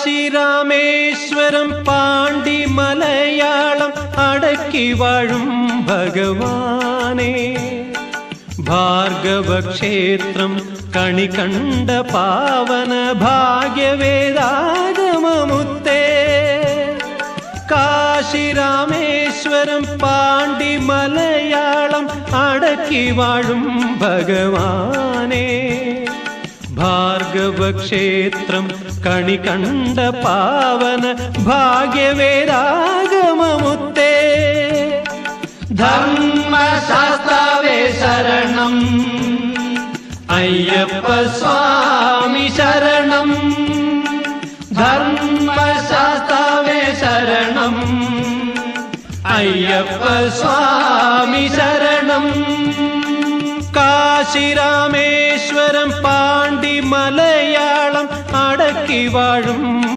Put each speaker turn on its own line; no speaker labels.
കാശിരാമേശ്വരം പാണ്ടി മലയാളം അടക്കി വാഴും ഭഗവാനേ, ഭാർഗവക്ഷേത്രം കണി കണ്ട പാവന ഭാഗ്യവേദാഗമമുത്തേ. കാശിരാമേശ്വരം പാണ്ടി മലയാളം അടക്കി വാഴും ഭഗവാനേ, ഭാർഗവക്ഷേത്രം കണി കണ്ട പാവന ഭാഗ്യവേദാഗമമുത്തേ. ധർമ്മശാസ്താവേ ശരണം, അയ്യപ്പ സ്വാമി ശരണം. ധർമ്മശാസ്താവേ ശരണം, അയ്യപ്പ സ്വാമി ശരണം. കാശിരാമേശ്വരം പാണ്ടി മലയാളം അടക്കി വാഴും